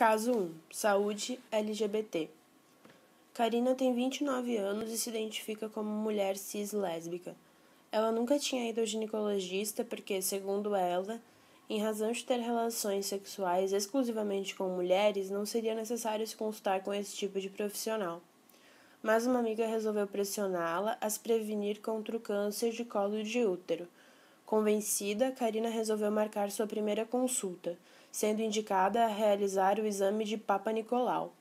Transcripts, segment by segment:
Caso 1. Saúde LGBT. Karina tem 29 anos e se identifica como mulher cis lésbica. Ela nunca tinha ido ao ginecologista porque, segundo ela, em razão de ter relações sexuais exclusivamente com mulheres, não seria necessário se consultar com esse tipo de profissional. Mas uma amiga resolveu pressioná-la a se prevenir contra o câncer de colo de útero. Convencida, Karina resolveu marcar sua primeira consulta, sendo indicada a realizar o exame de Papa Nicolau,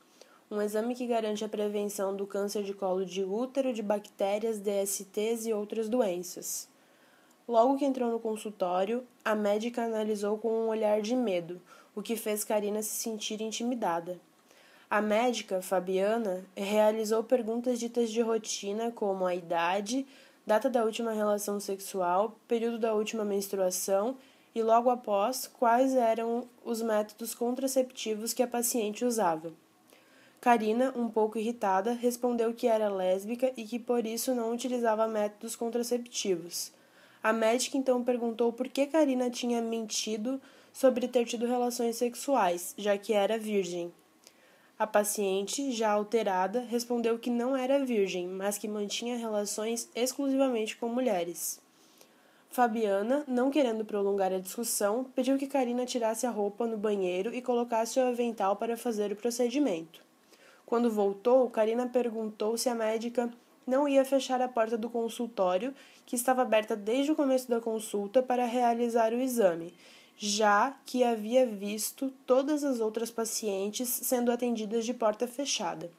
um exame que garante a prevenção do câncer de colo de útero, de bactérias, DSTs e outras doenças. Logo que entrou no consultório, a médica analisou com um olhar de medo, o que fez Karina se sentir intimidada. A médica, Fabiana, realizou perguntas ditas de rotina como a idade, data da última relação sexual, período da última menstruação e, logo após, quais eram os métodos contraceptivos que a paciente usava. Karina, um pouco irritada, respondeu que era lésbica e que por isso não utilizava métodos contraceptivos. A médica então perguntou por que Karina tinha mentido sobre ter tido relações sexuais, já que era virgem. A paciente, já alterada, respondeu que não era virgem, mas que mantinha relações exclusivamente com mulheres. Fabiana, não querendo prolongar a discussão, pediu que Karina tirasse a roupa no banheiro e colocasse o avental para fazer o procedimento. Quando voltou, Karina perguntou se a médica não ia fechar a porta do consultório, que estava aberta desde o começo da consulta para realizar o exame, já que havia visto todas as outras pacientes sendo atendidas de porta fechada.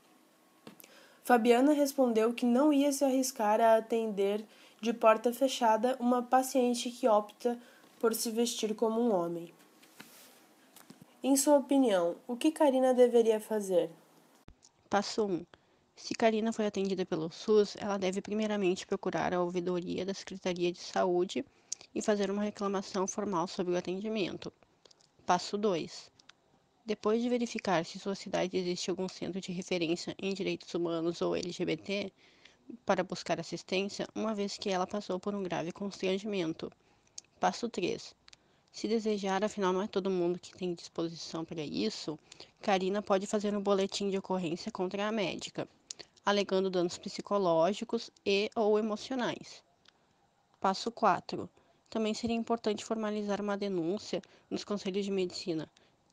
Fabiana respondeu que não ia se arriscar a atender de porta fechada uma paciente que opta por se vestir como um homem. Em sua opinião, o que Karina deveria fazer? Passo 1. Se Karina foi atendida pelo SUS, ela deve primeiramente procurar a ouvidoria da Secretaria de Saúde e fazer uma reclamação formal sobre o atendimento. Passo 2. Depois de verificar se em sua cidade existe algum centro de referência em direitos humanos ou LGBT, para buscar assistência, uma vez que ela passou por um grave constrangimento. Passo 3. Se desejar, afinal não é todo mundo que tem disposição para isso, Karina pode fazer um boletim de ocorrência contra a médica, alegando danos psicológicos e/ou emocionais. Passo 4. Também seria importante formalizar uma denúncia nos conselhos de medicina,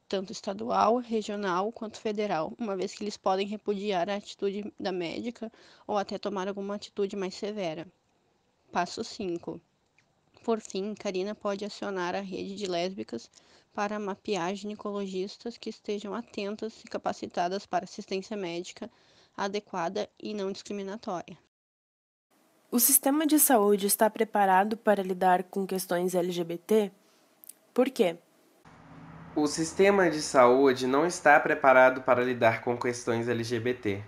tanto estadual, regional quanto federal, uma vez que eles podem repudiar a atitude da médica ou até tomar alguma atitude mais severa. Passo 5. Por fim, Karina pode acionar a rede de lésbicas para mapear ginecologistas que estejam atentas e capacitadas para assistência médica adequada e não discriminatória. O sistema de saúde está preparado para lidar com questões LGBT? Por quê? O sistema de saúde não está preparado para lidar com questões LGBT.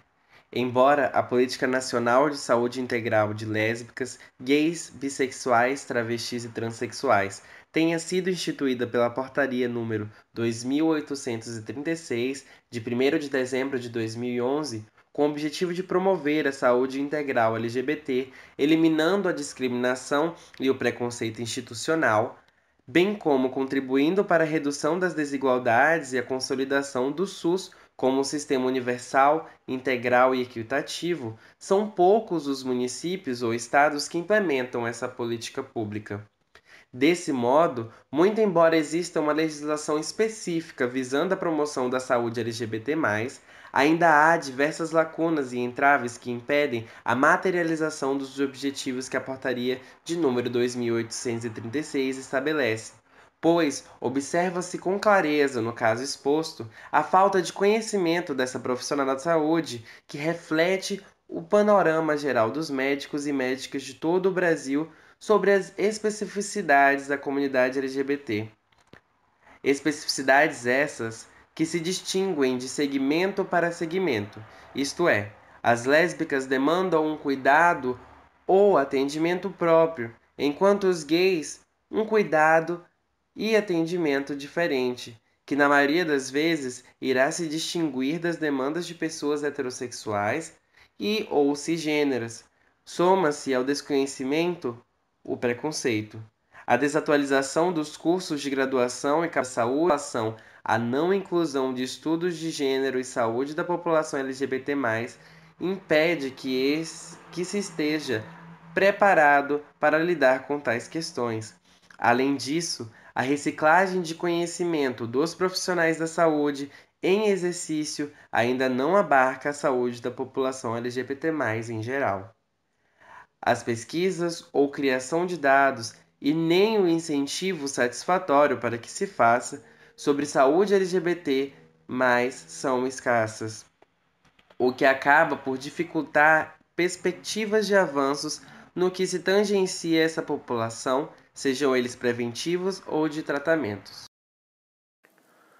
Embora a Política Nacional de Saúde Integral de Lésbicas, Gays, Bissexuais, Travestis e Transsexuais tenha sido instituída pela Portaria número 2836, de 1º de dezembro de 2011, com o objetivo de promover a saúde integral LGBT, eliminando a discriminação e o preconceito institucional, bem como contribuindo para a redução das desigualdades e a consolidação do SUS como um sistema universal, integral e equitativo, são poucos os municípios ou estados que implementam essa política pública. Desse modo, muito embora exista uma legislação específica visando a promoção da saúde LGBT+, ainda há diversas lacunas e entraves que impedem a materialização dos objetivos que a Portaria de número 2836 estabelece, pois observa-se com clareza, no caso exposto, a falta de conhecimento dessa profissional da saúde que reflete o panorama geral dos médicos e médicas de todo o Brasil sobre as especificidades da comunidade LGBT. Especificidades essas que se distinguem de segmento para segmento, isto é, as lésbicas demandam um cuidado ou atendimento próprio, enquanto os gays um cuidado e atendimento diferente, que na maioria das vezes irá se distinguir das demandas de pessoas heterossexuais e ou cisgêneras. Soma-se ao desconhecimento o preconceito. A desatualização dos cursos de graduação e saúde A não inclusão de estudos de gênero e saúde da população LGBT+, impede que se esteja preparado para lidar com tais questões. Além disso, a reciclagem de conhecimento dos profissionais da saúde em exercício ainda não abarca a saúde da população LGBT+, em geral. As pesquisas ou criação de dados e nem o incentivo satisfatório para que se faça sobre saúde LGBT+, são escassas, o que acaba por dificultar perspectivas de avanços no que se tangencia essa população, sejam eles preventivos ou de tratamentos.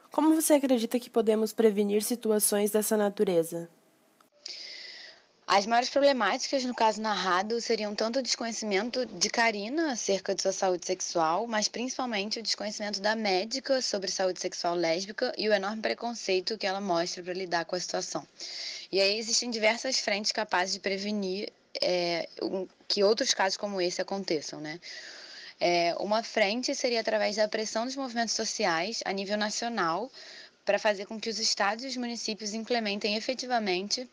Como você acredita que podemos prevenir situações dessa natureza? As maiores problemáticas no caso narrado seriam tanto o desconhecimento de Karina acerca de sua saúde sexual, mas principalmente o desconhecimento da médica sobre saúde sexual lésbica e o enorme preconceito que ela mostra para lidar com a situação. E aí existem diversas frentes capazes de prevenir que outros casos como esse aconteçam, né? Uma frente seria através da pressão dos movimentos sociais a nível nacional para fazer com que os estados e os municípios implementem efetivamente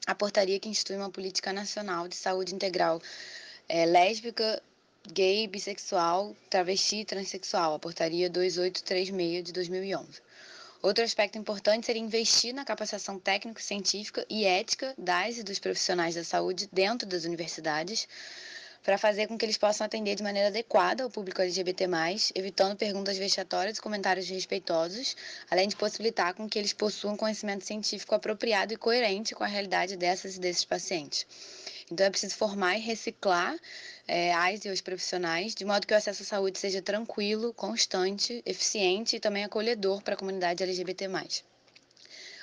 a portaria que institui uma política nacional de saúde integral lésbica, gay, bissexual, travesti e transexual, a portaria 2836 de 2011. Outro aspecto importante seria investir na capacitação técnico-científica e ética das e dos profissionais da saúde dentro das universidades, para fazer com que eles possam atender de maneira adequada ao público LGBT+, evitando perguntas vexatórias e comentários desrespeitosos, além de possibilitar com que eles possuam conhecimento científico apropriado e coerente com a realidade dessas e desses pacientes. Então é preciso formar e reciclar as e os profissionais, de modo que o acesso à saúde seja tranquilo, constante, eficiente e também acolhedor para a comunidade LGBT+.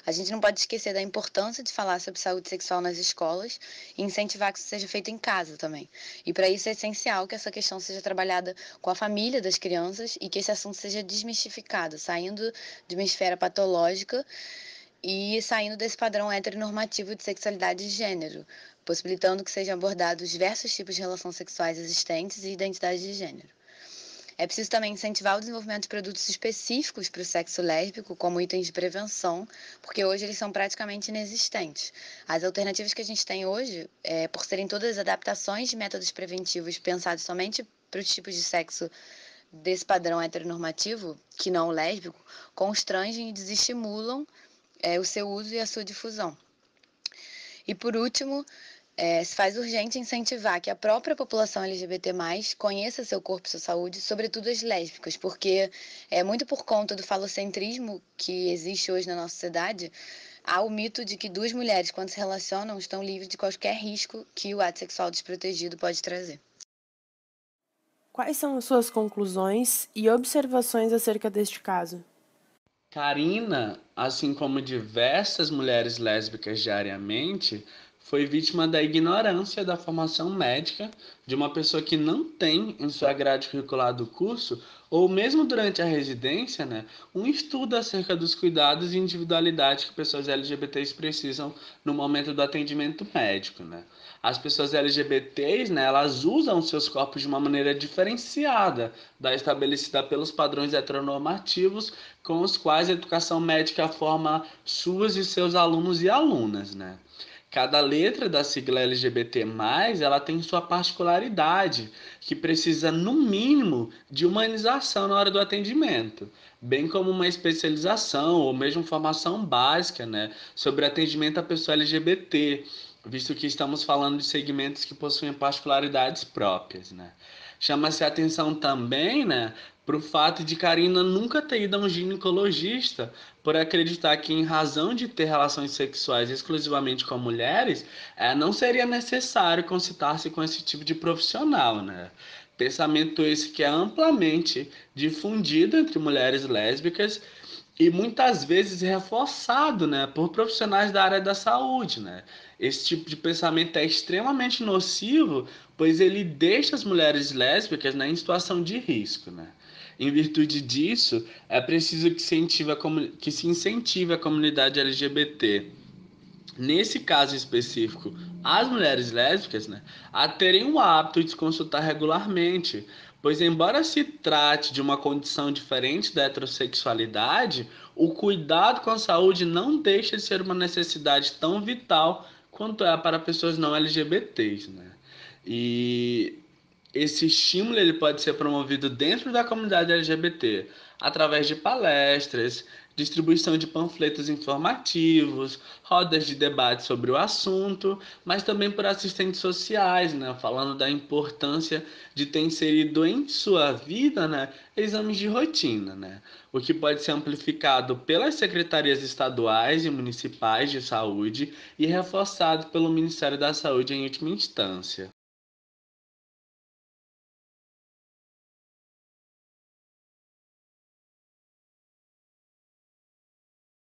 A gente não pode esquecer da importância de falar sobre saúde sexual nas escolas e incentivar que isso seja feito em casa também. E para isso é essencial que essa questão seja trabalhada com a família das crianças e que esse assunto seja desmistificado, saindo de uma esfera patológica e saindo desse padrão heteronormativo de sexualidade e gênero, possibilitando que sejam abordados diversos tipos de relações sexuais existentes e identidades de gênero. É preciso também incentivar o desenvolvimento de produtos específicos para o sexo lésbico, como itens de prevenção, porque hoje eles são praticamente inexistentes. As alternativas que a gente tem hoje, por serem todas adaptações de métodos preventivos pensados somente para os tipos de sexo desse padrão heteronormativo, que não o lésbico, constrangem e desestimulam o seu uso e a sua difusão. E por último, se faz urgente incentivar que a própria população LGBT+, conheça seu corpo e sua saúde, sobretudo as lésbicas, porque muito por conta do falocentrismo que existe hoje na nossa sociedade, há o mito de que duas mulheres, quando se relacionam, estão livres de qualquer risco que o ato sexual desprotegido pode trazer. Quais são as suas conclusões e observações acerca deste caso? Karina, assim como diversas mulheres lésbicas diariamente, foi vítima da ignorância da formação médica de uma pessoa que não tem em sua grade curricular do curso, ou mesmo durante a residência, um estudo acerca dos cuidados e individualidade que pessoas LGBTs precisam no momento do atendimento médico. As pessoas LGBTs, elas usam seus corpos de uma maneira diferenciada da estabelecida pelos padrões heteronormativos com os quais a educação médica forma suas e seus alunos e alunas. Cada letra da sigla LGBT+, ela tem sua particularidade, que precisa, no mínimo, de humanização na hora do atendimento, bem como uma especialização ou mesmo formação básica, sobre atendimento à pessoa LGBT, visto que estamos falando de segmentos que possuem particularidades próprias. Chama-se a atenção também, para o fato de Karina nunca ter ido a um ginecologista, por acreditar que, em razão de ter relações sexuais exclusivamente com mulheres, não seria necessário consultar-se com esse tipo de profissional. Pensamento esse que é amplamente difundido entre mulheres lésbicas e muitas vezes reforçado, por profissionais da área da saúde. Esse tipo de pensamento é extremamente nocivo, pois ele deixa as mulheres lésbicas em situação de risco. Em virtude disso, é preciso que se incentive a comunidade LGBT, nesse caso específico, as mulheres lésbicas, a terem o hábito de se consultar regularmente, pois embora se trate de uma condição diferente da heterossexualidade, o cuidado com a saúde não deixa de ser uma necessidade tão vital quanto é para pessoas não LGBTs, né? E esse estímulo ele pode ser promovido dentro da comunidade LGBT, através de palestras, distribuição de panfletos informativos, rodas de debate sobre o assunto, mas também por assistentes sociais, né, falando da importância de ter inserido em sua vida, né, exames de rotina, né, o que pode ser amplificado pelas secretarias estaduais e municipais de saúde e reforçado pelo Ministério da Saúde em última instância.